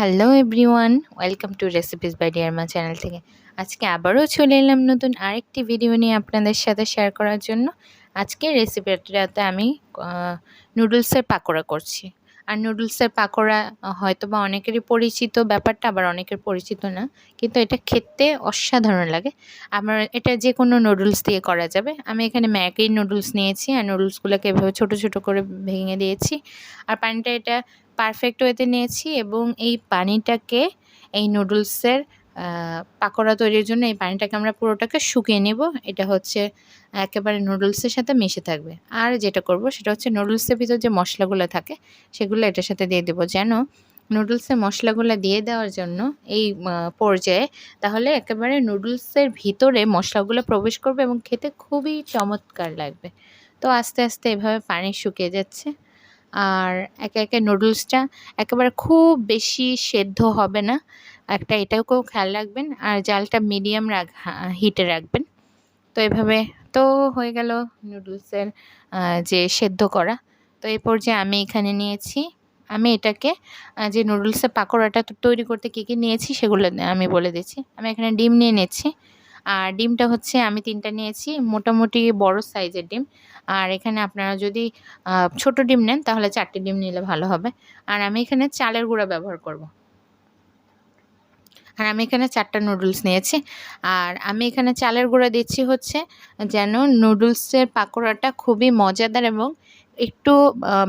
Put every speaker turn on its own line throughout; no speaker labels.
Hello everyone, welcome to recipes by dear Maa channel থেকে। আজকে আবারও চলে এলাম নতুন আরেকটি ভিডিও নিয়ে আপনাদের সাথে শেয়ার করার জন্য। আজকের রেসিপিটাতে আমি নুডলসের পাকোড়া করছি। আর নুডলসের পাকোড়া হয়তোবা অনেকেরই পরিচিত ব্যাপারটা, আবার অনেকের পরিচিত না, কিন্তু এটা খেতে অসাধারণ লাগে। আমার এটা যে কোনো নুডলস দিয়ে করা যাবে। আমি এখানে ম্যাগি নুডলস নিয়েছি আর নুডলসগুলোকে এভাবে ছোটো ছোটো করে ভেঙে দিয়েছি। আর পানিটা এটা পারফেক্ট ওয়েতে নিয়েছি এবং এই পানিটাকে এই নুডলসের পাকোড়া তৈরির জন্য এই পানিটাকে আমরা পুরোটাকে শুকিয়ে নেব। এটা হচ্ছে একেবারে নুডলসের সাথে মিশে থাকবে। আর যেটা করব সেটা হচ্ছে নুডলসের ভিতর যে মশলাগুলো থাকে সেগুলো এটার সাথে দিয়ে দেবো, যেন নুডলসের মশলাগুলো দিয়ে দেওয়ার জন্য এই পর্যায়ে তাহলে একেবারে নুডলসের ভিতরে মশলাগুলো প্রবেশ করবে এবং খেতে খুবই চমৎকার লাগবে। তো আস্তে আস্তে এভাবে পানি শুকিয়ে যাচ্ছে। আর একে একে নুডলসটা একেবারে খুব বেশি সেদ্ধ হবে না, এটাকেও খেয়াল রাখবেন। আর জালটা মিডিয়াম হিটে রাখবেন। তো এভাবে তো হয়ে গেল নুডলসের যে সেদ্ধ করা। তো এই পর্যায়ে আমি এখানে নিয়েছি, আমি এটাকে যে নুডলসের পাকোড়াটা তৈরি করতে কী কী নিয়েছি সেগুলো আমি বলে দিচ্ছি। আমি এখানে ডিম নিয়ে নিচ্ছি। আর ডিমটা হচ্ছে আমি 3টা নিয়েছি, মোটামুটি বড় সাইজের ডিম। আর এখানে আপনারা যদি ছোট ডিম নেন তাহলে 4টে ডিম নিলে ভালো হবে। আর আমি এখানে চালের গুঁড়া ব্যবহার করব। আর আমি এখানে 4টা নুডলস নিয়েছি। আর আমি এখানে চালের গুঁড়া দিচ্ছি হচ্ছে যেন নুডলসের পাকোড়াটা খুবই মজাদার এবং একটু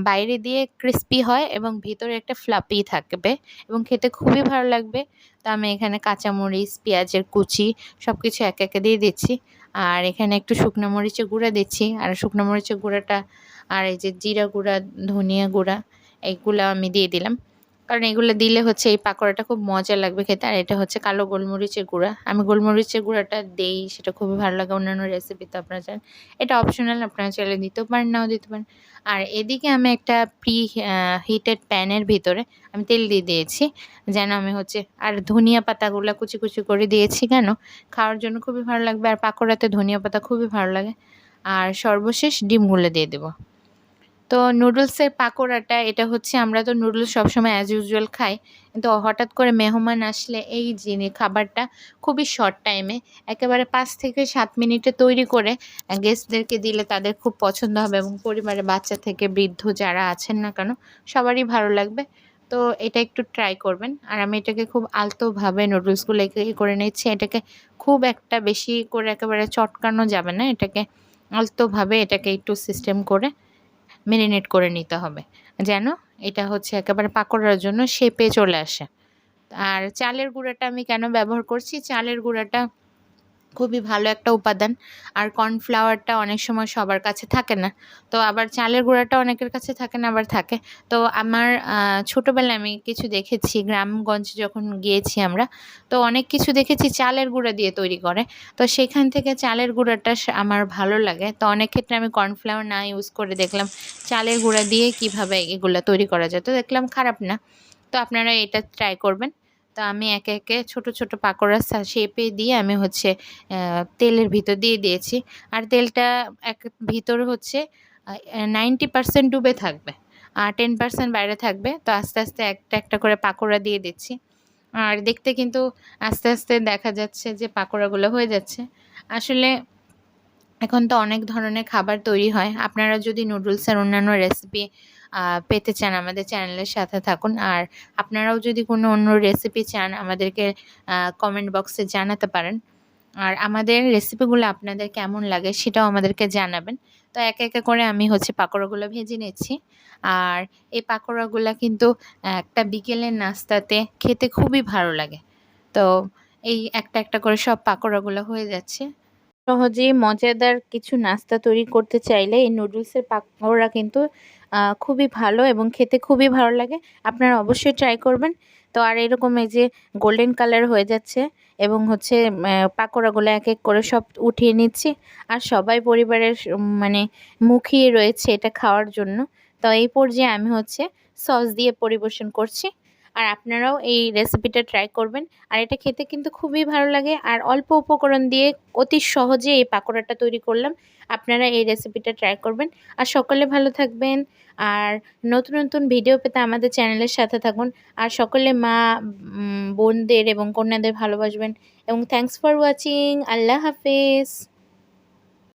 বাইরে দিয়ে ক্রিস্পি হয় এবং ভিতরে একটা ফ্লাপি থাকবে এবং খেতে খুবই ভালো লাগবে। তো আমি এখানে কাঁচামরিচ, পেঁয়াজের কুচি সব কিছু একে একে দিয়ে দিচ্ছি। আর এখানে একটু শুকনো মরিচের গুঁড়া দিচ্ছি। আর শুকনো মরিচের গুঁড়াটা আর এই যে জিরা গুঁড়া, ধনিয়া গুঁড়া এইগুলো আমি দিয়ে দিলাম, কারণ এগুলো দিলে হচ্ছে এই পাকোড়াটা খুব মজা লাগবে খেতে। আর এটা হচ্ছে কালো গোলমরিচের গুঁড়া, আমি গোলমরিচের গুঁড়াটা দেই, সেটা খুবই ভালো লাগে। অন্যান্য রেসিপিতে আপনারা জানেন এটা অপশনাল, আপনারা চাইলে দিতেও পারেন, নাও দিতে পারেন। আর এদিকে আমি একটা হিটেড প্যানের ভিতরে আমি তেল দিয়ে দিয়েছি, যেন আমি হচ্ছে আর ধনিয়া পাতাগুলো কুচি কুচি করে দিয়েছি, কেন খাওয়ার জন্য খুবই ভালো লাগবে। আর পাকোড়াতে ধনিয়া পাতা খুবই ভালো লাগে। আর সর্বশেষ ডিমগুলো দিয়ে দেবো। তো নুডলসের পাকোড়াটা এটা হচ্ছে, আমরা তো নুডলস সবসময় অ্যাজ ইউজুয়াল খাই, কিন্তু হঠাৎ করে মেহমান আসলে এই খাবারটা খুবই শর্ট টাইমে একেবারে 5 থেকে 7 মিনিটে তৈরি করে গেস্টদেরকে দিলে তাদের খুব পছন্দ হবে এবং পরিবারে বাচ্চা থেকে বৃদ্ধ যারা আছেন না কেন সবারই ভালো লাগবে। তো এটা একটু ট্রাই করবেন। আর আমি এটাকে খুব আলতোভাবে নুডলসগুলো করে নিচ্ছি। এটাকে খুব একটা বেশি করে একেবারে চটকানো যাবে না, এটাকে আলতোভাবে এটাকে একটু সিস্টেম করে মেরিনেট করে নিতে হবে, যেন এটা হচ্ছে একেবারে পাকোড়ার জন্য শেপে চলে আসে। আর চালের গুঁড়াটা আমি কেন ব্যবহার করছি, চালের গুঁড়াটা খুবই ভালো একটা উপাদান। আর কর্নফ্লাওয়ারটা অনেক সময় সবার কাছে থাকে না, তো আবার চালের গুঁড়াটা অনেকের কাছে থাকে না, আবার থাকে। তো আমার ছোটোবেলায় আমি কিছু দেখেছি, গ্রামগঞ্জে যখন গিয়েছি আমরা, তো অনেক কিছু দেখেছি চালের গুঁড়া দিয়ে তৈরি করে। তো সেখান থেকে চালের গুঁড়াটা আমার ভালো লাগে। তো অনেক ক্ষেত্রে আমি কর্নফ্লাওয়ার না ইউজ করে দেখলাম চালের গুঁড়া দিয়ে কিভাবে এগুলো তৈরি করা যায়, তো দেখলাম খারাপ না। তো আপনারা এটা ট্রাই করবেন। তো আমি একে একে ছোট ছোট পাকোড়া শেপে দিয়ে আমি হচ্ছে তেলের ভিতর দিয়ে দিয়েছি। আর তেলটা ভিতরে হচ্ছে 90% ডুবে থাকবে আর 10% বাইরে থাকবে। তো আস্তে আস্তে একটা একটা করে পাকোড়া দিয়ে দিচ্ছি। আর দেখতে কিন্তু আস্তে আস্তে দেখা যাচ্ছে যে পাকোড়াগুলো হয়ে যাচ্ছে। আসলে এখন তো অনেক ধরনের খাবার তৈরি হয়। আপনারা যদি নুডলসের অন্যান্য রেসিপি পেতে চান আমাদের চ্যানেলের সাথে থাকুন। আর আপনারাও যদি কোনো অন্য রেসিপি চান আমাদেরকে কমেন্ট বক্সে জানাতে পারেন। আর আমাদের রেসিপিগুলো আপনাদের কেমন লাগে সেটাও আমাদেরকে জানাবেন। তো একে একে করে আমি হচ্ছে পাকোড়াগুলো ভেজে নিচ্ছি। আর এই পাকোড়াগুলো কিন্তু একটা বিকেলের নাস্তাতে খেতে খুবই ভালো লাগে। তো এই একটা একটা করে সব পাকোড়াগুলো হয়ে যাচ্ছে। সহজেই মজাদার কিছু নাস্তা তৈরি করতে চাইলে এই নুডলসের পাকোড়া কিন্তু খুবই ভালো এবং খেতে খুবই ভালো লাগে। আপনারা অবশ্যই ট্রাই করবেন। তো আর এরকম এই যে গোল্ডেন কালার হয়ে যাচ্ছে এবং হচ্ছে পাকোড়াগুলো এক এক করে সব উঠিয়ে নিচ্ছি। আর সবাই পরিবারের মানে মুখিয়ে রয়েছে এটা খাওয়ার জন্য। তো এই পর্যায়ে আমি হচ্ছে সস দিয়ে পরিবেশন করছি। আর আপনারাও এই রেসিপিটা ট্রাই করবেন। আর এটা খেতে কিন্তু খুবই ভালো লাগে। আর অল্প উপকরণ দিয়ে অতি সহজে এই পাকোড়াটা তৈরি করলাম। আপনারা এই রেসিপিটা ট্রাই করবেন। আর সকলে ভালো থাকবেন, আর নতুন নতুন ভিডিও পেতে আমাদের চ্যানেলের সাথে থাকুন। আর সকলে মা, বোনদের এবং কন্যাদের ভালোবাসবেন। এবং থ্যাংকস ফর ওয়াচিং। আল্লাহ হাফেজ।